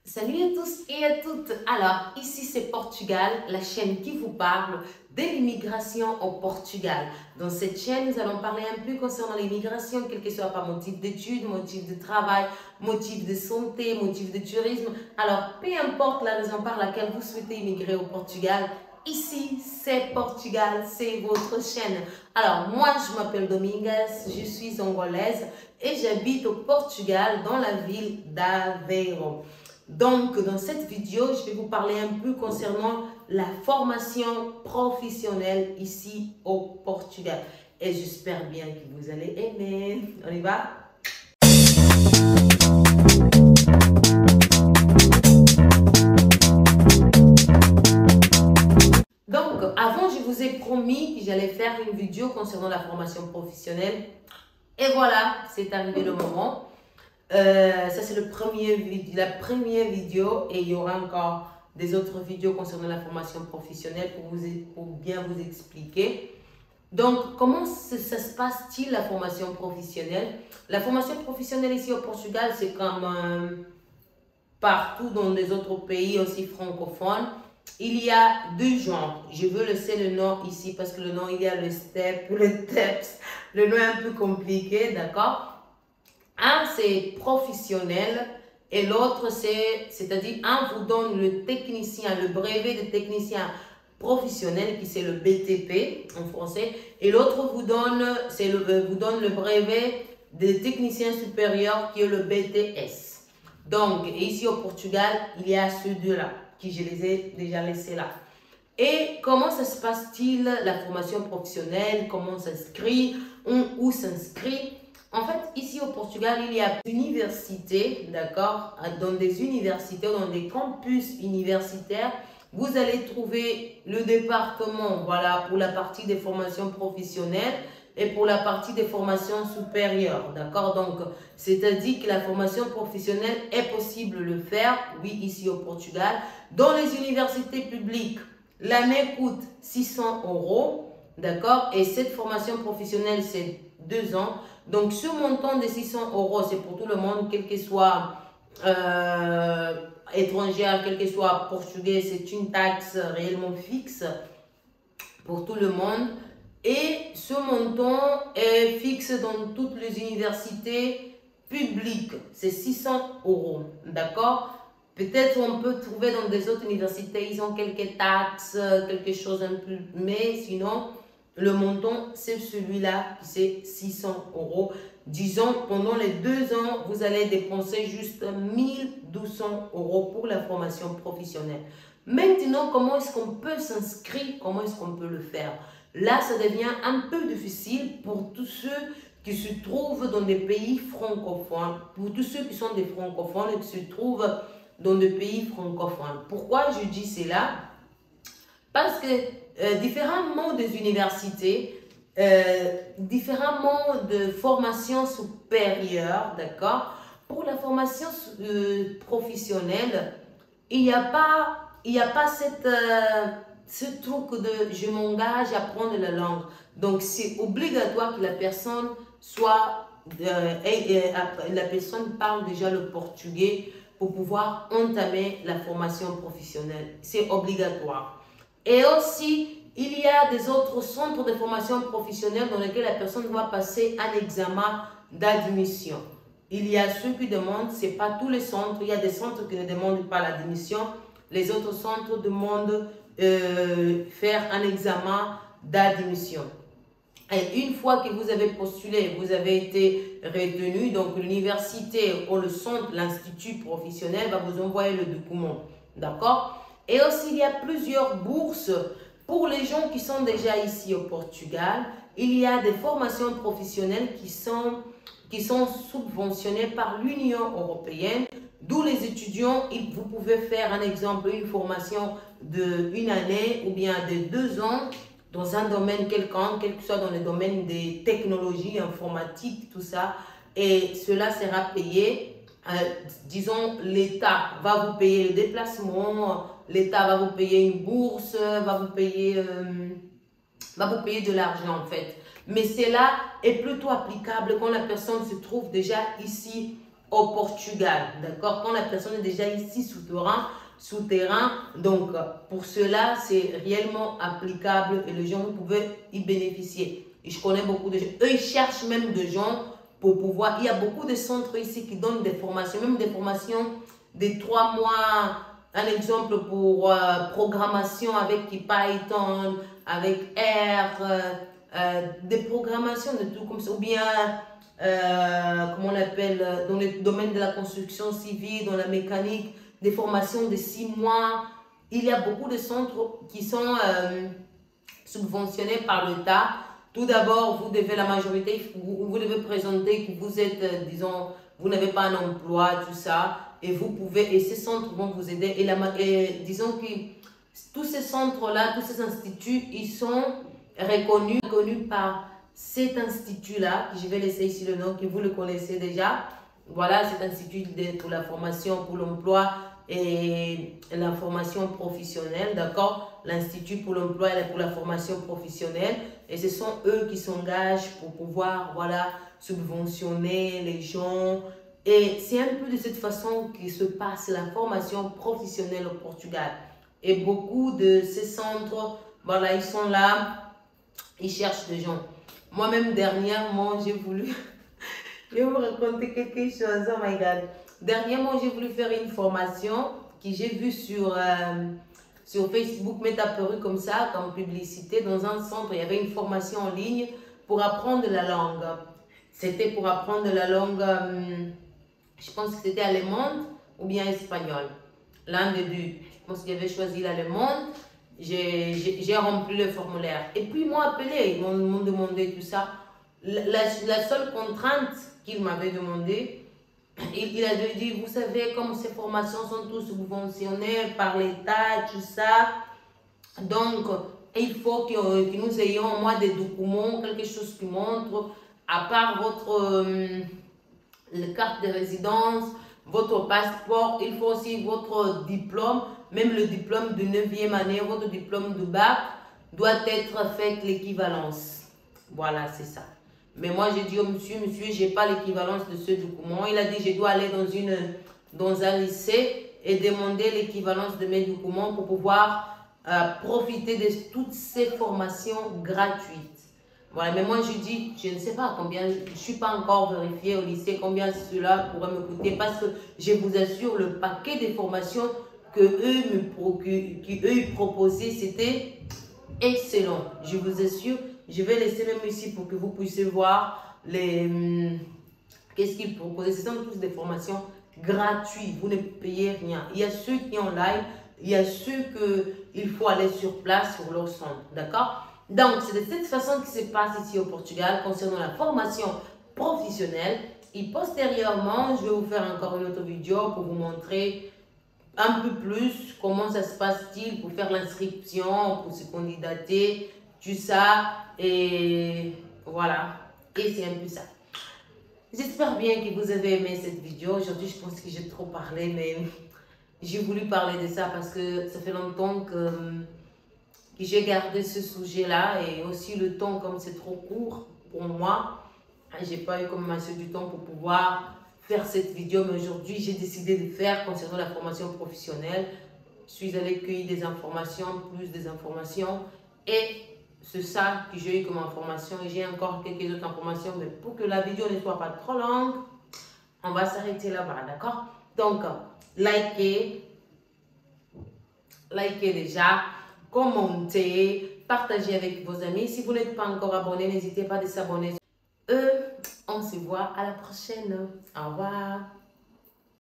Salut à tous et à toutes. Alors, ici c'est Portugal, la chaîne qui vous parle de l'immigration au Portugal. Dans cette chaîne, nous allons parler un peu concernant l'immigration, quel que soit par motif d'études, motif de travail, motif de santé, motif de tourisme. Alors, peu importe la raison par laquelle vous souhaitez immigrer au Portugal, ici c'est Portugal, c'est votre chaîne. Alors, moi je m'appelle Domingues, je suis angolaise et j'habite au Portugal dans la ville d'Aveiro. Donc, dans cette vidéo, je vais vous parler un peu concernant la formation professionnelle ici au Portugal. Et j'espère bien que vous allez aimer. On y va? Donc, avant, je vous ai promis que j'allais faire une vidéo concernant la formation professionnelle. Et voilà, c'est arrivé le moment. Ça, c'est la première vidéo et il y aura encore des autres vidéos concernant la formation professionnelle pour bien vous expliquer. Donc, comment ça se passe-t-il la formation professionnelle? La formation professionnelle ici au Portugal, c'est comme partout dans les autres pays aussi francophones. Il y a deux genres. Je veux laisser le nom ici parce que le nom, il y a le STEP, le TEPS. Le nom est un peu compliqué, d'accord? Un, c'est professionnel et l'autre, c'est-à-dire, un vous donne le technicien, le brevet de technicien professionnel, qui c'est le BTP en français, et l'autre vous donne le brevet de technicien supérieur, qui est le BTS. Donc, ici au Portugal, il y a ces deux-là, qui je les ai déjà laissés là. Et comment ça se passe-t-il, la formation professionnelle, comment on s'inscrit, où s'inscrit? En fait, ici au Portugal, il y a des universités, d'accord? Dans des universités, dans des campus universitaires, vous allez trouver le département, voilà, pour la partie des formations professionnelles et pour la partie des formations supérieures, d'accord? Donc, c'est-à-dire que la formation professionnelle est possible de le faire, oui, ici au Portugal. Dans les universités publiques, l'année coûte 600 €, d'accord? Et cette formation professionnelle, c'est 2 ans. Donc, ce montant de 600 €, c'est pour tout le monde, quel que soit étranger, quel que soit portugais, c'est une taxe réellement fixe pour tout le monde. Et ce montant est fixe dans toutes les universités publiques. C'est 600 €, d'accord? Peut-être on peut trouver dans des autres universités, ils ont quelques taxes, quelque chose un peu, mais sinon, le montant, c'est celui-là, c'est 600 €. Disons, pendant les 2 ans, vous allez dépenser juste 1200 € pour la formation professionnelle. Maintenant, comment est-ce qu'on peut s'inscrire? Comment est-ce qu'on peut le faire? Là, ça devient un peu difficile pour tous ceux qui se trouvent dans des pays francophones, pour tous ceux qui sont des francophones et qui se trouvent dans des pays francophones. Pourquoi je dis cela? Parce que différemment des universités, différemment de formations supérieures, d'accord? Pour la formation professionnelle, il n'y a pas ce truc de je m'engage à apprendre la langue. Donc, c'est obligatoire que la personne la personne parle déjà le portugais pour pouvoir entamer la formation professionnelle. C'est obligatoire. Et aussi, il y a des autres centres de formation professionnelle dans lesquels la personne va passer un examen d'admission. Il y a ceux qui demandent, ce n'est pas tous les centres, il y a des centres qui ne demandent pas l'admission. Les autres centres demandent faire un examen d'admission. Et une fois que vous avez postulé, vous avez été retenu, donc l'université ou le centre, l'institut professionnel va vous envoyer le document. D'accord? Et aussi, il y a plusieurs bourses pour les gens qui sont déjà ici au Portugal. Il y a des formations professionnelles qui sont subventionnées par l'Union européenne, d'où les étudiants, vous pouvez faire un exemple, une formation d'1 année ou bien de 2 ans dans un domaine quelconque, quel que soit dans le domaine des technologies, informatiques, tout ça, et cela sera payé. Disons, l'État va vous payer le déplacement, l'État va vous payer une bourse, va vous payer de l'argent en fait. Mais cela est plutôt applicable quand la personne se trouve déjà ici au Portugal, d'accord? Quand la personne est déjà ici souterrain, donc pour cela, c'est réellement applicable et les gens peuvent y bénéficier. Et je connais beaucoup de gens, eux ils cherchent même des gens pour pouvoir, il y a beaucoup de centres ici qui donnent des formations, même des formations de 3 mois, un exemple pour programmation avec Python, avec R, des programmations de tout comme ça, ou bien comment on appelle, dans le domaine de la construction civile, dans la mécanique, des formations de 6 mois. Il y a beaucoup de centres qui sont subventionnés par l'État. Tout d'abord, vous devez, la majorité, vous devez présenter que vous êtes, disons, vous n'avez pas un emploi, tout ça, et vous pouvez, et ces centres vont vous aider. Et disons que tous ces centres-là, tous ces instituts, ils sont reconnus par cet institut-là, je vais laisser ici le nom, que vous le connaissez déjà. Voilà, cet institut pour la formation, pour l'emploi et la formation professionnelle, d'accord? L'Institut pour l'emploi et pour la formation professionnelle. Et ce sont eux qui s'engagent pour pouvoir, voilà, subventionner les gens. Et c'est un peu de cette façon que se passe la formation professionnelle au Portugal. Et beaucoup de ces centres, voilà, ils sont là, ils cherchent des gens. Moi-même, dernièrement, j'ai voulu... Je vais vous raconter quelque chose, oh my God. Dernièrement, j'ai voulu faire une formation que j'ai vue sur Facebook, m'est apparue comme ça, comme publicité, dans un centre. Il y avait une formation en ligne pour apprendre la langue. C'était pour apprendre la langue, je pense que c'était allemande ou bien espagnole. L'un des deux. Je pense qu'il avait choisi l'allemande. J'ai rempli le formulaire. Et puis, ils m'ont appelé, ils m'ont demandé tout ça. La seule contrainte qu'il m'avait demandé, il a dit, vous savez, comme ces formations sont toutes subventionnées par l'État, tout ça, donc il faut que nous ayons au moins des documents, quelque chose qui montre, à part votre carte de résidence, votre passeport, il faut aussi votre diplôme, même le diplôme de 9e année, votre diplôme de bac, doit être fait l'équivalence. Voilà, c'est ça. Mais moi, j'ai dit au monsieur, je n'ai pas l'équivalence de ce document. Il a dit, je dois aller dans un lycée et demander l'équivalence de mes documents pour pouvoir profiter de toutes ces formations gratuites. Voilà, mais moi, je dis, je ne sais pas combien, je ne suis pas encore vérifié au lycée combien cela pourrait me coûter parce que je vous assure, le paquet de formations que eux proposaient, c'était excellent. Je vous assure. Je vais laisser même ici pour que vous puissiez voir qu'est-ce qu'ils proposent. Ce sont tous des formations gratuites. Vous ne payez rien. Il y a ceux qui ont live, il y a ceux qu'il faut aller sur place sur leur centre. D'accord? Donc, c'est de cette façon qui se passe ici au Portugal concernant la formation professionnelle. Et postérieurement, je vais vous faire encore une autre vidéo pour vous montrer un peu plus comment ça se passe-t-il pour faire l'inscription, pour se candidater, tout ça, et voilà, et c'est un peu ça. J'espère bien que vous avez aimé cette vidéo. Aujourd'hui, je pense que j'ai trop parlé, mais j'ai voulu parler de ça parce que ça fait longtemps que j'ai gardé ce sujet-là et aussi le temps, comme c'est trop court pour moi, j'ai pas eu comme assez du temps pour pouvoir faire cette vidéo, mais aujourd'hui, j'ai décidé de faire concernant la formation professionnelle. Je suis allée cueillir des informations, plus des informations, et c'est ça que j'ai eu comme information. Et j'ai encore quelques autres informations, mais pour que la vidéo ne soit pas trop longue, on va s'arrêter là-bas, d'accord? Donc, likez déjà, commentez, partagez avec vos amis. Si vous n'êtes pas encore abonné, n'hésitez pas à s'abonner. On se voit à la prochaine. Au revoir.